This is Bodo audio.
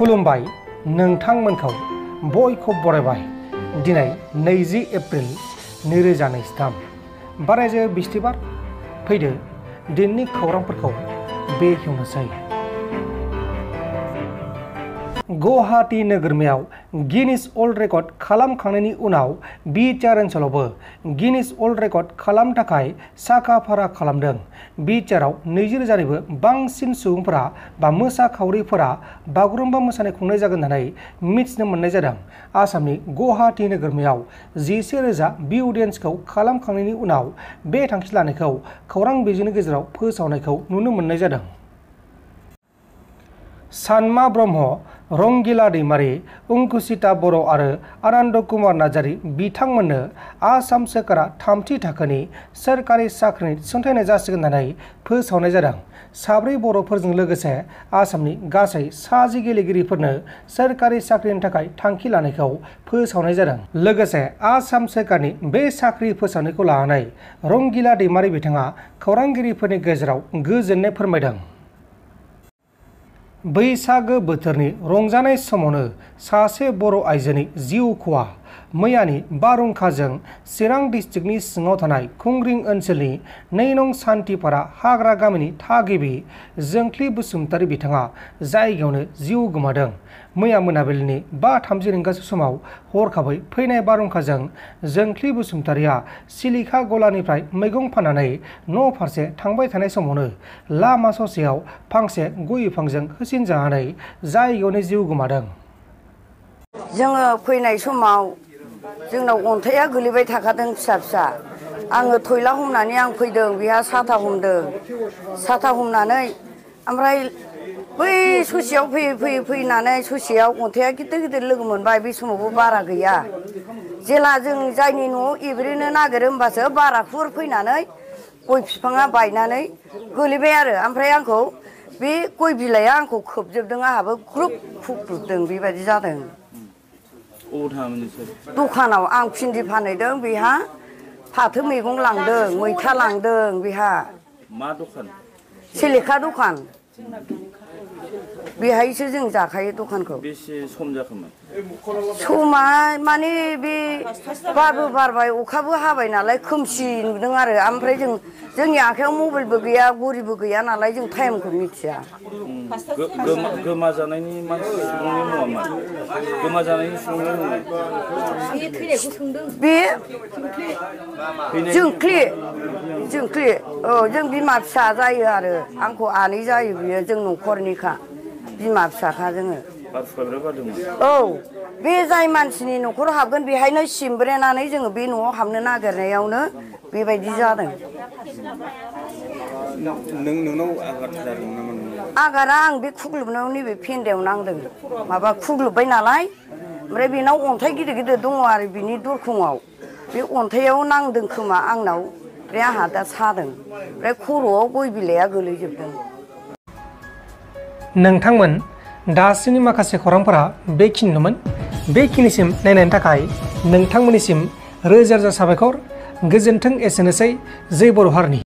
खुलुमबाय नोंथांमोनखौ बयखौ बरायबाय दिनै 20 एप्रिल 2023 बारायजो बिस्थिबार फैदो दिननि खौरांफोरखौ बेखेवनोसै। गुवाहाटी नोगोरमायाव गिनिस वर्ल्ड रेकर्ड खालामखांनायनि उनाव बिटिआर ओनसोलावबो गिनिस वर्ल्ड रेकर्ड खालामनो थाखाय साखा-फारा खालामदों। बिटिआरआव 20,000निबो बांसिन सुबुंफोरा बा मोसाखावरिफोरा बागुरुम्बा मोसानाय खुंनाय जागोन होननानै मिथिनो मोननाय जादों। आसामनि गुवाहाटी नोगोरमायाव 11,000 बिउ डेन्सखौ खालामखांनायनि उनाव बे थांखि लानायखौ खौरां बिजोंनि गेजेराव फोसावनायखौ नुनो मोननाय जादों। सानमा ब्रह्म, रंगिला दैमारी, अंकुसिता बर' आरो आनन्द कुमार नार्जारी बिथांमोननो आसाम सोरखारा 3थि थाखोनि सोरखारि साख्रिनि थिसनथाइ जासिगोन होननानै फोसावनाय जादों। 4 बर'फोरजों लोगोसे आसामनि गासै 60 गेलेगिरिफोरनो सोरखारि साख्रिनि थाखाय थांखि लानायखौ फोसावनाय जादों। लोगोसे आसाम सोरखारनि बे साख्रि फोसावनायखौ लानानै रंगिला दैमारी बिथाङा खौरांगिरिफोरनि गेजेराव गोजोननाय फोरमायदों। बैसागो बोथोरनि रंजानाय समावनो सासे बर' आइजोनि जिउ खहा। मैयानि बारहुंखाजों चिरां डिस्ट्रिक्टनि सिङाव थानाय खुंग्रिं ओनसोलनि 2 नं सान्थिपारा हाग्रा गामिनि थागिबि जोंख्लि बसुमतारी बिथाङा जायगायावनो जिउ गोमादों। मैया मोनाबिलिनि 5:30 रिंगासो समाव हरखाबै फैनाय बारहुंखाजों जोंख्लि बसुमतारीया सिलिखा गलानिफ्राय मैगं फाननानै न' फारसे थांबाय थानाय समावनो लामा ससेयाव फांसे गय बिफांजों होसिनजानानै जायगायावनो जिउ गोमादों। जोङो फैनाय समाव जोंनाव अन्थाइया गोलैबाय थाखादों फिसा फिसा। आङो थयला हमनानै आं फैदों, बिहा साथा हमदों। साथा हमनानै ओमफ्राय बै ससेयाव फैयै फैनानै ससेयाव अन्थाइया गिदिर गिदिर लोगो मोनबाय। बे समावबो बारा गैया। जेला जों जायनि न'आव एब्रेनो नागिरो होमबासो बारा खुर फैनानै गय बिफाङा बायनानै गोलैबाय आरो। ओमफ्राय आंखौ बे गय बिलाइया आंखौ खोबजोबदों, आंहाबो ग्रुब खुग्लुबदों। बेबायदि जादों। दखानाव आं भिन्दि फानहैदों, बेहा फाथो मैगं लांदों, मैथा लांदों। बेहा मा दखान? सिलेखा दखान। बेहायसो जों जाखायो दखानखौ। बेसे सम जाखोमोन? समा माने बे बारबो बारबाय अखाबो हाबाय नालाय खोमसि नुदों आरो। ओमफ्राय जोंनि आखायाव मबाइलबो गैया, घरिबो गैया नालाय जों टाइमखौ मिथिया। गोमाजानायनि मानसि सुबुंनि मुङा मा? गोमाजानायनि सुबुंनि मुङा बे जोंख्लि। औ, जों बिमा फिसा जायो आरो। आंखौ आनै जायो बियो, जों न'खरनिखा, बिमा फिसाखा जोङो। औ, बे जाय मानसिनि न'खराव हाबगोन बेहायनो सिमब्रेनानै जोङो बे न'आव हाबनो नागिरनायावनो बेबायदि जादों। नोंनाव आघात जादों नामा? आघातआ आं बे खुग्लुबनायाव नैबे फेन्दायाव नांदों। माबा खुग्लुबबाय नालाय, ओमफ्राय बेनाव अन्थाइ गिदिर गिदिर दङ आरो बिनि दरखंआव। बे अन्थाइयाव नांदों खोमा आंनाव, ओमफ्राय आंहा दा सादों। ओमफ्राय खर'आव गय बिलाइया गोलैजोबदों। नोंथांमोन दासिमनि माखासे खौरांफोरा बेखिनिनोमोन। बेखिनिसिम नायनायनि थाखाय नोंथांमोननिसिम रोजा रोजा साबायखर। गोजोन्थों। एसेनोसै। जै बर' हारिनि।